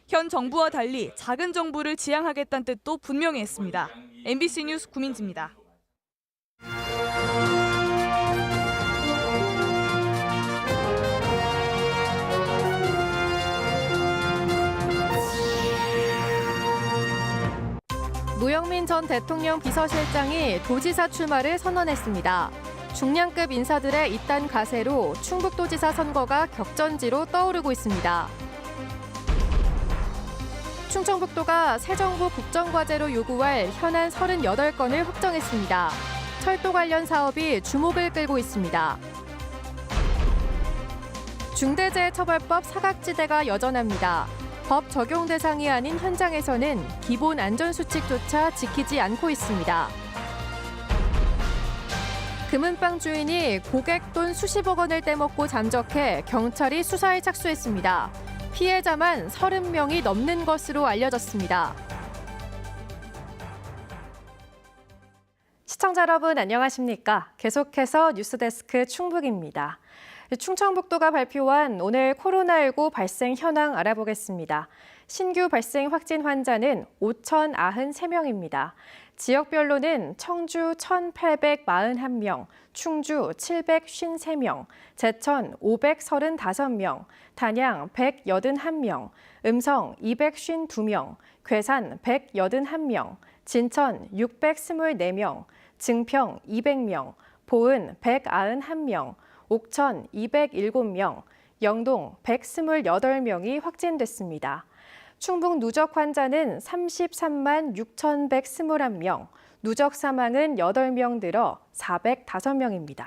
현 정부와 달리 작은 정부를 지향하겠다는 뜻도 분명히 했습니다. MBC 뉴스 구민지입니다. 노영민 전 대통령 비서실장이 도지사 출마를 선언했습니다. 중량급 인사들의 이딴 가세로 충북도지사 선거가 격전지로 떠오르고 있습니다. 충청북도가 새 정부 국정과제로 요구할 현안 38건을 확정했습니다. 철도 관련 사업이 주목을 끌고 있습니다. 중대재해처벌법 사각지대가 여전합니다. 법 적용 대상이 아닌 현장에서는 기본 안전수칙조차 지키지 않고 있습니다. 금은방 주인이 고객 돈 수십억 원을 떼먹고 잠적해 경찰이 수사에 착수했습니다. 피해자만 30명이 넘는 것으로 알려졌습니다. 시청자 여러분 안녕하십니까? 계속해서 뉴스데스크 충북입니다. 충청북도가 발표한 오늘 코로나19 발생 현황 알아보겠습니다. 신규 발생 확진 환자는 5,093명입니다. 지역별로는 청주 1,841명, 충주 753명, 제천 535명, 단양 181명, 음성 252명, 괴산 181명, 진천 624명, 증평 200명, 보은 191명, 옥천 207명, 영동 128명이 확진됐습니다. 충북 누적 환자는 33만 6,121명, 누적 사망은 8명 늘어 405명입니다.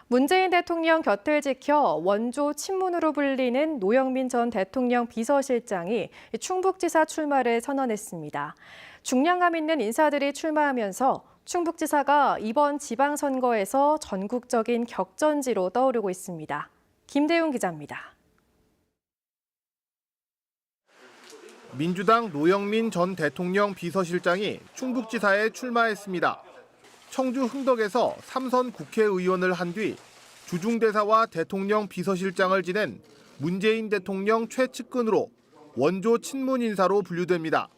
문재인 대통령 곁을 지켜 원조 친문으로 불리는 노영민 전 대통령 비서실장이 충북지사 출마를 선언했습니다. 중량감 있는 인사들이 출마하면서 충북지사가 이번 지방선거에서 전국적인 격전지로 떠오르고 있습니다. 김대웅 기자입니다. 민주당 노영민 전 대통령 비서실장이 충북지사에 출마했습니다. 청주 흥덕에서 3선 국회의원을 한 뒤 주중대사와 대통령 비서실장을 지낸 문재인 대통령 최측근으로 원조 친문 인사로 분류됩니다.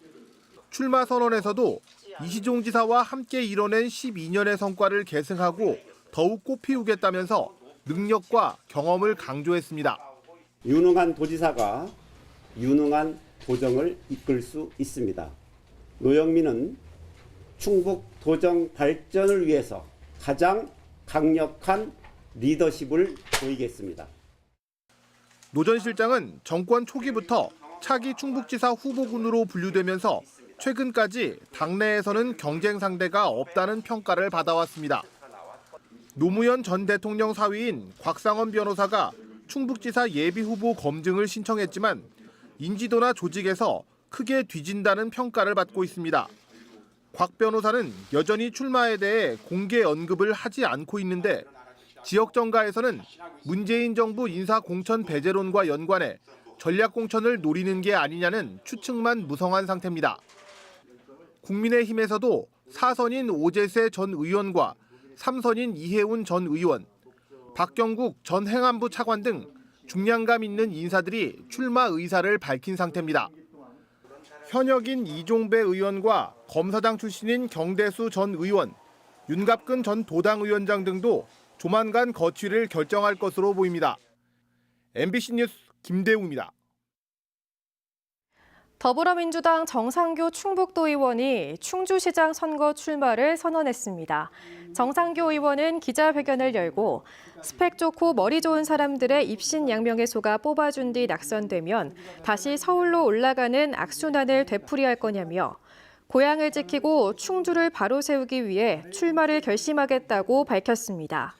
출마 선언에서도 이시종 지사와 함께 이뤄낸 12년의 성과를 계승하고 더욱 꽃피우겠다면서 능력과 경험을 강조했습니다. 유능한 도지사가 유능한 도정을 이끌 수 있습니다. 노영민은 충북 도정 발전을 위해서 가장 강력한 리더십을 보이겠습니다. 노 전 실장은 정권 초기부터 차기 충북지사 후보군으로 분류되면서 최근까지 당내에서는 경쟁 상대가 없다는 평가를 받아왔습니다. 노무현 전 대통령 사위인 곽상원 변호사가 충북지사 예비후보 검증을 신청했지만 인지도나 조직에서 크게 뒤진다는 평가를 받고 있습니다. 곽 변호사는 여전히 출마에 대해 공개 언급을 하지 않고 있는데 지역 정가에서는 문재인 정부 인사 공천 배제론과 연관해 전략 공천을 노리는 게 아니냐는 추측만 무성한 상태입니다. 국민의힘에서도 4선인 오재세 전 의원과 3선인 이해운 전 의원, 박경국 전 행안부 차관 등 중량감 있는 인사들이 출마 의사를 밝힌 상태입니다. 현역인 이종배 의원과 검사장 출신인 경대수 전 의원, 윤갑근 전 도당위원장 등도 조만간 거취를 결정할 것으로 보입니다. MBC 뉴스 김대웅입니다. 더불어민주당 정상교 충북도 의원이 충주시장 선거 출마를 선언했습니다. 정상교 의원은 기자회견을 열고 스펙 좋고 머리 좋은 사람들의 입신양명의 소가 뽑아준 뒤 낙선되면 다시 서울로 올라가는 악순환을 되풀이할 거냐며 고향을 지키고 충주를 바로 세우기 위해 출마를 결심하겠다고 밝혔습니다.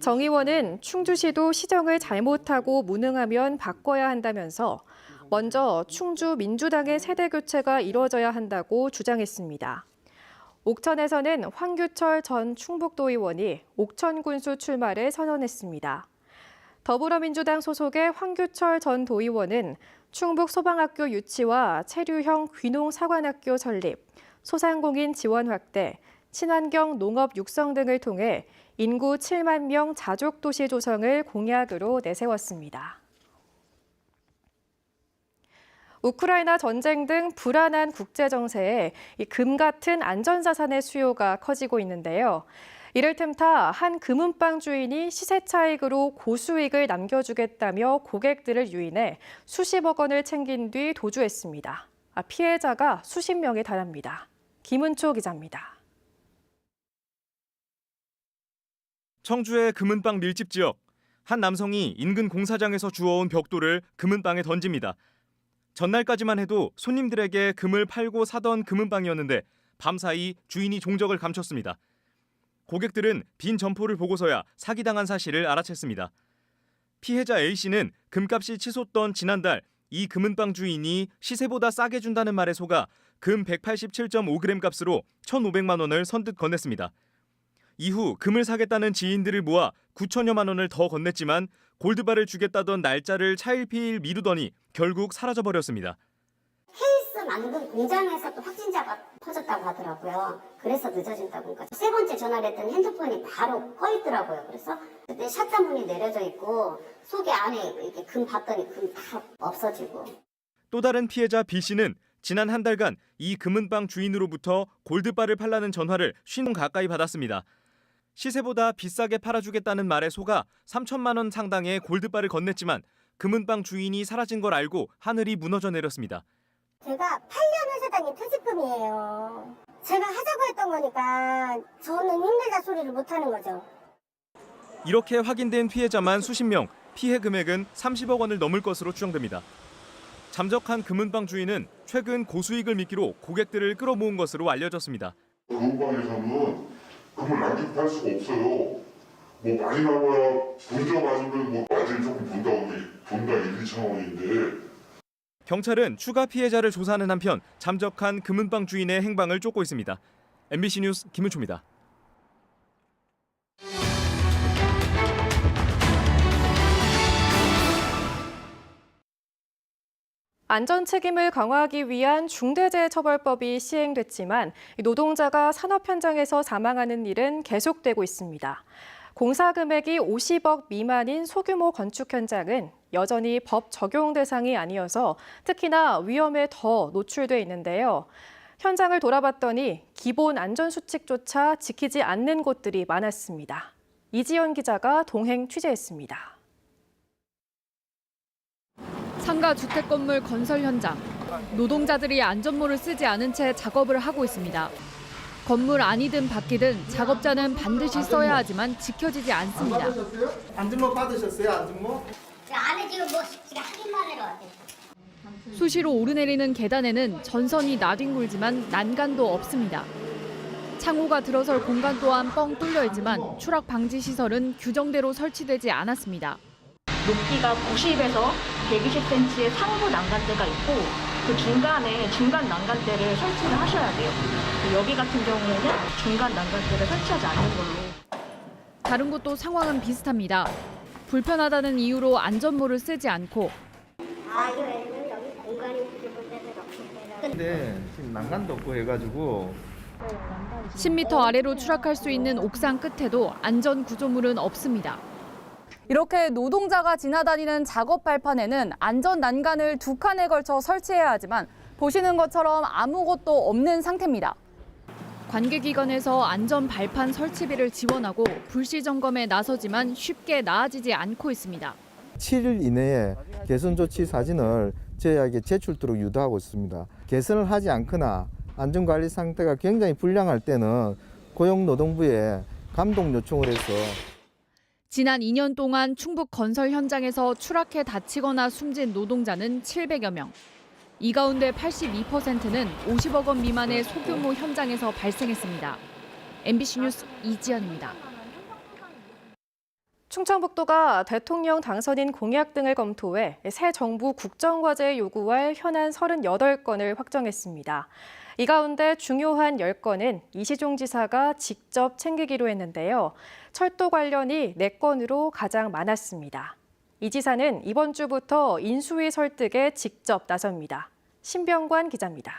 정 의원은 충주시도 시정을 잘못하고 무능하면 바꿔야 한다면서 먼저 충주 민주당의 세대 교체가 이루어져야 한다고 주장했습니다. 옥천에서는 황규철 전 충북도 의원이 옥천군수 출마를 선언했습니다. 더불어민주당 소속의 황규철 전 도의원은 충북 소방학교 유치와 체류형 귀농사관학교 설립, 소상공인 지원 확대, 친환경 농업 육성 등을 통해 인구 7만 명 자족도시 조성을 공약으로 내세웠습니다. 우크라이나 전쟁 등 불안한 국제 정세에 이 금 같은 안전자산의 수요가 커지고 있는데요. 이를 틈타 한 금은방 주인이 시세 차익으로 고수익을 남겨주겠다며 고객들을 유인해 수십억 원을 챙긴 뒤 도주했습니다. 피해자가 수십 명에 달합니다. 김은초 기자입니다. 청주의 금은방 밀집 지역. 한 남성이 인근 공사장에서 주워온 벽돌을 금은방에 던집니다. 전날까지만 해도 손님들에게 금을 팔고 사던 금은방이었는데 밤사이 주인이 종적을 감췄습니다. 고객들은 빈 점포를 보고서야 사기당한 사실을 알아챘습니다. 피해자 A씨는 금값이 치솟던 지난달 이 금은방 주인이 시세보다 싸게 준다는 말에 속아 금 187.5g 값으로 1,500만 원을 선뜻 건넸습니다. 이후 금을 사겠다는 지인들을 모아 9천여만 원을 더 건넸지만 골드바를 주겠다던 날짜를 차일피일 미루더니 결국 사라져버렸습니다. 케이스 만든 공장에서 또 확진자가 터졌다고 하더라고요. 그래서 늦어진다고 하니까 세 번째 전화를 했더니 핸드폰이 바로 꺼 있더라고요. 그래서 그때 샷자문이 내려져 있고 속에 안에 이렇게 금 봤더니 금 다 없어지고. 또 다른 피해자 B씨는 지난 한 달간 이 금은방 주인으로부터 골드바를 팔라는 전화를 50통 가까이 받았습니다. 시세보다 비싸게 팔아주겠다는 말에 속아 3천만 원 상당의 골드바를 건넸지만 금은방 주인이 사라진 걸 알고 하늘이 무너져 내렸습니다. 제가 8년 회사다닌 퇴직금이에요. 제가 하자고 했던 거니까 저는 힘들다 소리를 못하는 거죠. 이렇게 확인된 피해자만 수십 명, 피해 금액은 30억 원을 넘을 것으로 추정됩니다. 잠적한 금은방 주인은 최근 고수익을 미끼로 고객들을 끌어모은 것으로 알려졌습니다. 금은방에서는 금을 낭비할 팔 수가 없어요. 뭐 많이 나와야 분저 맞으면 뭐 마진이 조금 분당 1, 2천 원인데. 경찰은 추가 피해자를 조사하는 한편 잠적한 금은방 주인의 행방을 쫓고 있습니다. MBC 뉴스 김은초입니다. 안전 책임을 강화하기 위한 중대재해처벌법이 시행됐지만 노동자가 산업 현장에서 사망하는 일은 계속되고 있습니다. 공사 금액이 50억 미만인 소규모 건축 현장은 여전히 법 적용 대상이 아니어서 특히나 위험에 더 노출돼 있는데요. 현장을 돌아봤더니 기본 안전수칙조차 지키지 않는 곳들이 많았습니다. 이지연 기자가 동행 취재했습니다. 상가 주택 건물 건설 현장. 노동자들이 안전모를 쓰지 않은 채 작업을 하고 있습니다. 건물 안이든 밖이든 작업자는 반드시 써야 하지만 지켜지지 않습니다. 안전모 받으셨어요? 안전모? 안에 지금 뭐 확인만 해러 왔대요. 수시로 오르내리는 계단에는 전선이 나뒹굴지만 난간도 없습니다. 창호가 들어설 공간 또한 뻥 뚫려 있지만 추락 방지 시설은 규정대로 설치되지 않았습니다. 높이가 90에서 120cm의 상부 난간대가 있고 그 중간에 중간 난간대를 설치를 하셔야 돼요. 여기 같은 경우에는 중간 난간대를 설치하지 않는 걸로. 다른 곳도 상황은 비슷합니다. 불편하다는 이유로 안전모를 쓰지 않고 이거에는 여기 공간이 부족할 때도 없을 근데 지금 난간도 없고 해가지고 10m 아래로 추락할 수 있는 옥상 끝에도 안전 구조물은 없습니다. 이렇게 노동자가 지나다니는 작업 발판에는 안전 난간을 2칸에 걸쳐 설치해야 하지만 보시는 것처럼 아무것도 없는 상태입니다. 관계기관에서 안전 발판 설치비를 지원하고 불시 점검에 나서지만 쉽게 나아지지 않고 있습니다. 7일 이내에 개선 조치 사진을 저희에게 제출토록 유도하고 있습니다. 개선을 하지 않거나 안전관리 상태가 굉장히 불량할 때는 고용노동부에 감독 요청을 해서 지난 2년 동안 충북 건설 현장에서 추락해 다치거나 숨진 노동자는 700여 명. 이 가운데 82%는 50억 원 미만의 소규모 현장에서 발생했습니다. MBC 뉴스 이지연입니다. 충청북도가 대통령 당선인 공약 등을 검토해 새 정부 국정과제에 요구할 현안 38건을 확정했습니다. 이 가운데 중요한 10건은 이시종 지사가 직접 챙기기로 했는데요. 철도 관련이 4건으로 가장 많았습니다. 이 지사는 이번 주부터 인수위 설득에 직접 나섭니다. 신병관 기자입니다.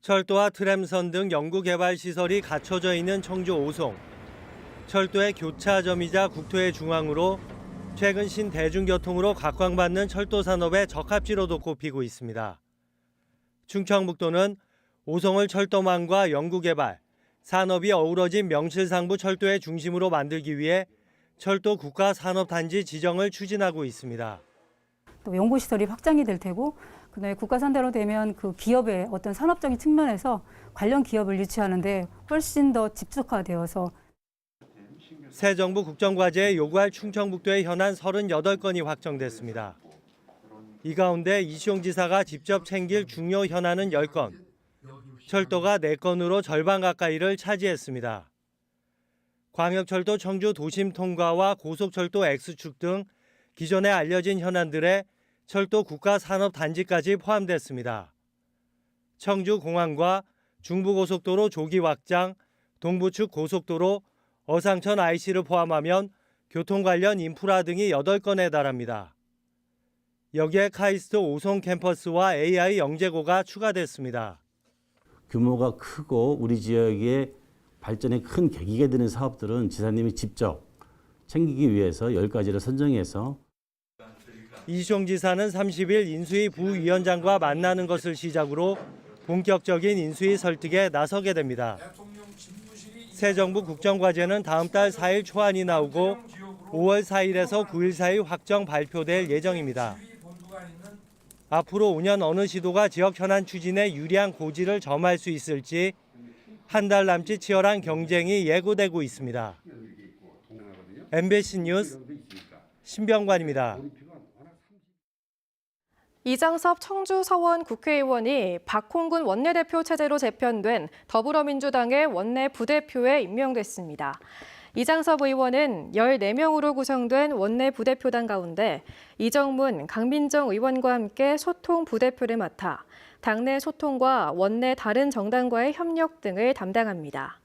철도와 트램선 등 연구개발 시설이 갖춰져 있는 청주 오송. 철도의 교차점이자 국토의 중앙으로 최근 신대중교통으로 각광받는 철도 산업의 적합지로도 꼽히고 있습니다. 충청북도는 오송을 철도망과 연구개발, 산업이 어우러진 명실상부 철도의 중심으로 만들기 위해 철도 국가산업단지 지정을 추진하고 있습니다. 또 연구시설이 확장이 될 테고 그다음에 국가산대로 되면 그 기업의 어떤 산업적인 측면에서 관련 기업을 유치하는 데 훨씬 더 집중화되어서 새 정부 국정과제에 요구할 충청북도의 현안 38건이 확정됐습니다. 이 가운데 이시용 지사가 직접 챙길 중요 현안은 10건, 철도가 4건으로 절반 가까이를 차지했습니다. 광역철도 청주 도심 통과와 고속철도 X축 등 기존에 알려진 현안들에 철도 국가산업단지까지 포함됐습니다. 청주공항과 중부고속도로 조기 확장, 동부측 고속도로, 어상천 IC를 포함하면 교통 관련 인프라 등이 8건에 달합니다. 여기에 카이스트 오송 캠퍼스와 AI 영재고가 추가됐습니다. 규모가 크고 우리 지역의 발전에 큰 계기가 되는 사업들은 지사님이 직접 챙기기 위해서 10가지를 선정해서 이시용 지사는 30일 인수위 부위원장과 만나는 것을 시작으로 본격적인 인수위 설득에 나서게 됩니다. 새 정부 국정과제는 다음 달 4일 초안이 나오고 5월 4일에서 9일 사이 확정 발표될 예정입니다. 앞으로 5년 어느 시도가 지역 현안 추진에 유리한 고지를 점할 수 있을지 한 달 남짓 치열한 경쟁이 예고되고 있습니다. MBC 뉴스 신병관입니다. 이장섭 청주 서원 국회의원이 박홍근 원내대표 체제로 재편된 더불어민주당의 원내 부대표에 임명됐습니다. 이장섭 의원은 14명으로 구성된 원내 부대표단 가운데 이정문, 강민정 의원과 함께 소통 부대표를 맡아 당내 소통과 원내 다른 정당과의 협력 등을 담당합니다.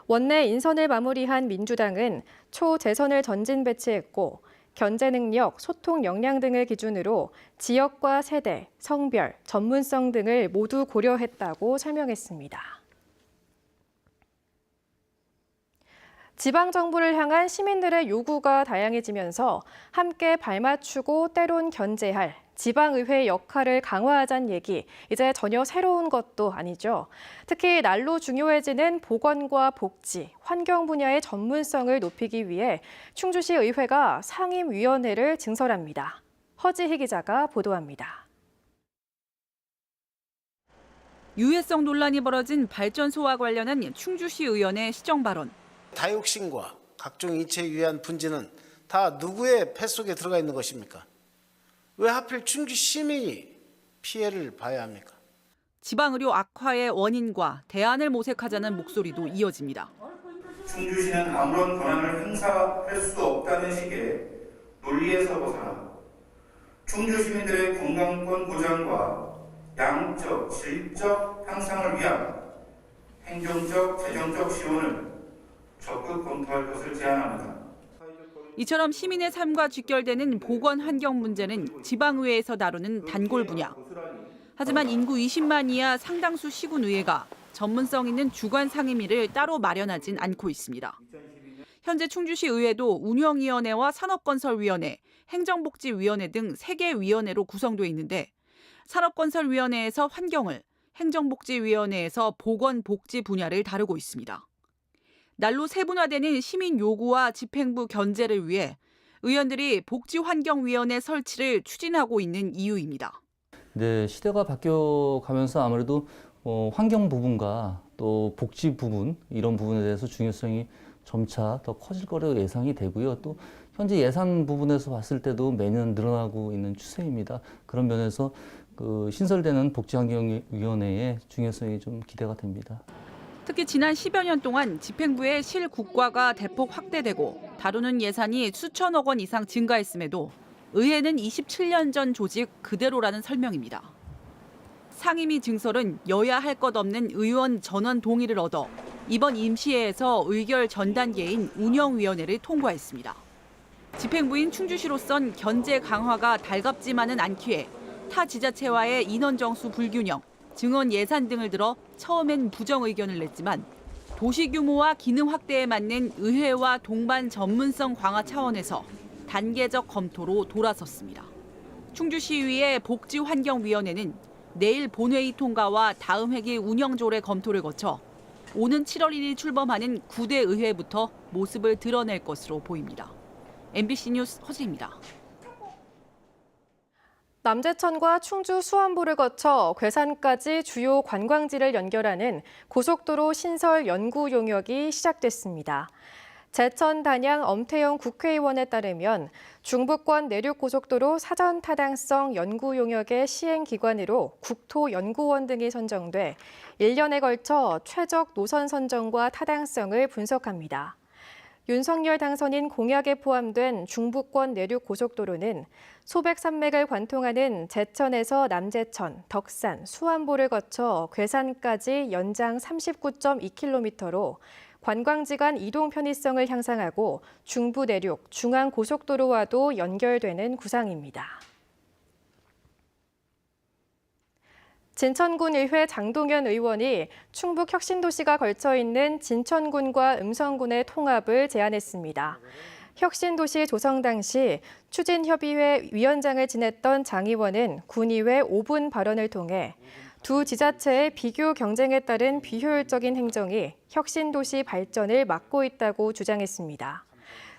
원내 인선을 마무리한 민주당은 초재선을 전진 배치했고 견제 능력, 소통 역량 등을 기준으로 지역과 세대, 성별, 전문성 등을 모두 고려했다고 설명했습니다. 지방정부를 향한 시민들의 요구가 다양해지면서 함께 발맞추고 때론 견제할 지방의회의 역할을 강화하자는 얘기, 이제 전혀 새로운 것도 아니죠. 특히 날로 중요해지는 보건과 복지, 환경 분야의 전문성을 높이기 위해 충주시 의회가 상임위원회를 증설합니다. 허지희 기자가 보도합니다. 유해성 논란이 벌어진 발전소와 관련한 충주시 의원의 시정 발언. 다육신과 각종 인체에 유해한 분지는 다 누구의 폐 속에 들어가 있는 것입니까? 왜 하필 충주 시민이 피해를 봐야 합니까? 지방의료 악화의 원인과 대안을 모색하자는 목소리도 이어집니다. 충주시는 아무런 권한을 행사할 수 없다는 식의 논리에서 벗어나 충주 시민들의 건강권 보장과 양적, 질적 향상을 위한 행정적, 재정적 지원을 적극 검토할 것을 제안합니다. 이처럼 시민의 삶과 직결되는 보건 환경 문제는 지방의회에서 다루는 단골 분야. 하지만 인구 20만 이하 상당수 시군의회가 전문성 있는 주관 상임위를 따로 마련하진 않고 있습니다. 현재 충주시 의회도 운영위원회와 산업건설위원회, 행정복지위원회 등 3개 위원회로 구성돼 있는데 산업건설위원회에서 환경을, 행정복지위원회에서 보건복지 분야를 다루고 있습니다. 날로 세분화되는 시민 요구와 집행부 견제를 위해 의원들이 복지환경위원회 설치를 추진하고 있는 이유입니다. 네, 시대가 바뀌어가면서 아무래도 환경 부분과 또 복지 부분 이런 부분에 대해서 중요성이 점차 더 커질 거라고 예상이 되고요. 또 현재 예산 부분에서 봤을 때도 매년 늘어나고 있는 추세입니다. 그런 면에서 신설되는 복지환경위원회의 중요성이 좀 기대가 됩니다. 특히 지난 10여 년 동안 집행부의 실국과가 대폭 확대되고 다루는 예산이 수천억 원 이상 증가했음에도 의회는 27년 전 조직 그대로라는 설명입니다. 상임위 증설은 여야 할 것 없는 의원 전원 동의를 얻어 이번 임시회에서 의결 전 단계인 운영위원회를 통과했습니다. 집행부인 충주시로선 견제 강화가 달갑지만은 않기에 타 지자체와의 인원 정수 불균형, 증원 예산 등을 들어 처음엔 부정 의견을 냈지만 도시 규모와 기능 확대에 맞는 의회와 동반 전문성 강화 차원에서 단계적 검토로 돌아섰습니다. 충주시의회 복지환경위원회는 내일 본회의 통과와 다음 회기 운영조례 검토를 거쳐 오는 7월 1일 출범하는 9대 의회부터 모습을 드러낼 것으로 보입니다. MBC 뉴스 허지입니다. 남제천과 충주 수안보를 거쳐 괴산까지 주요 관광지를 연결하는 고속도로 신설 연구 용역이 시작됐습니다. 제천 단양 엄태영 국회의원에 따르면 중부권 내륙고속도로 사전 타당성 연구 용역의 시행 기관으로 국토연구원 등이 선정돼 1년에 걸쳐 최적 노선 선정과 타당성을 분석합니다. 윤석열 당선인 공약에 포함된 중부권 내륙고속도로는 소백 산맥을 관통하는 제천에서 남제천, 덕산, 수안보를 거쳐 괴산까지 연장 39.2km로 관광지 간 이동 편의성을 향상하고 중부 내륙, 중앙 고속도로와도 연결되는 구상입니다. 진천군 의회 장동현 의원이 충북 혁신도시가 걸쳐 있는 진천군과 음성군의 통합을 제안했습니다. 혁신도시 조성 당시 추진협의회 위원장을 지냈던 장 의원은 군의회 5분 발언을 통해 두 지자체의 비교 경쟁에 따른 비효율적인 행정이 혁신도시 발전을 막고 있다고 주장했습니다.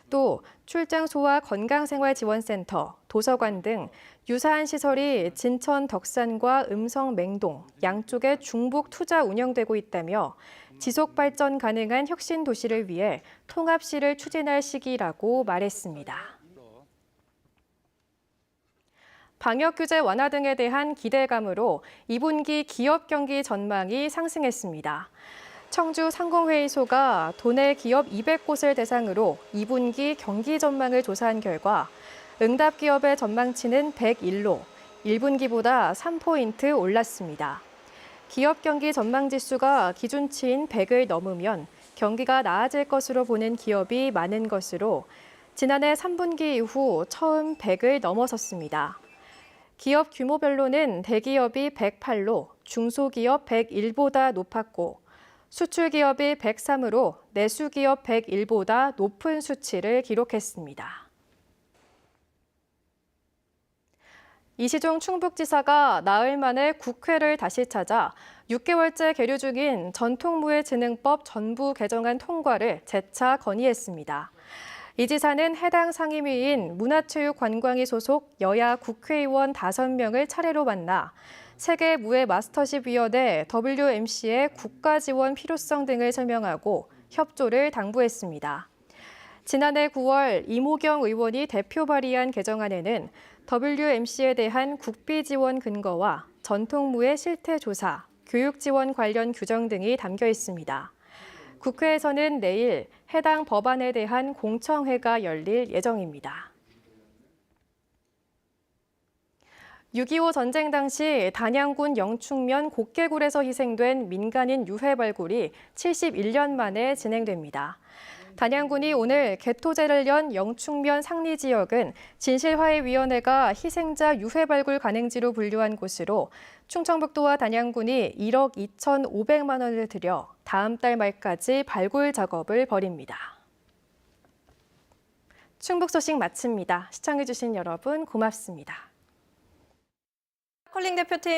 또 출장소와 건강생활지원센터, 도서관 등 유사한 시설이 진천 덕산과 음성 맹동 양쪽에 중북 투자 운영되고 있다며 지속 발전 가능한 혁신 도시를 위해 통합시를 추진할 시기라고 말했습니다. 방역 규제 완화 등에 대한 기대감으로 2분기 기업 경기 전망이 상승했습니다. 청주 상공회의소가 도내 기업 200곳을 대상으로 2분기 경기 전망을 조사한 결과 응답 기업의 전망치는 101로 1분기보다 3포인트 올랐습니다. 기업 경기 전망 지수가 기준치인 100을 넘으면 경기가 나아질 것으로 보는 기업이 많은 것으로 지난해 3분기 이후 처음 100을 넘어섰습니다. 기업 규모별로는 대기업이 108로 중소기업 101보다 높았고 수출기업이 103으로 내수기업 101보다 높은 수치를 기록했습니다. 이시종 충북지사가 나흘 만에 국회를 다시 찾아 6개월째 계류 중인 전통무예진흥법 전부 개정안 통과를 재차 건의했습니다. 이 지사는 해당 상임위인 문화체육관광위 소속 여야 국회의원 5명을 차례로 만나 세계무예 마스터십위원회 WMC의 국가 지원 필요성 등을 설명하고 협조를 당부했습니다. 지난해 9월 이모경 의원이 대표 발의한 개정안에는 WMC에 대한 국비 지원 근거와 전통무예 실태 조사, 교육 지원 관련 규정 등이 담겨 있습니다. 국회에서는 내일 해당 법안에 대한 공청회가 열릴 예정입니다. 6.25 전쟁 당시 단양군 영축면 곡개굴에서 희생된 민간인 유해 발굴이 71년 만에 진행됩니다. 단양군이 오늘 개토제를 연 영축면 상리 지역은 진실화해위원회가 희생자 유해 발굴 관행지로 분류한 곳으로 충청북도와 단양군이 1억 2,500만 원을 들여 다음 달 말까지 발굴 작업을 벌입니다. 충북 소식 마칩니다. 시청해주신 여러분 고맙습니다. 컬링 대표팀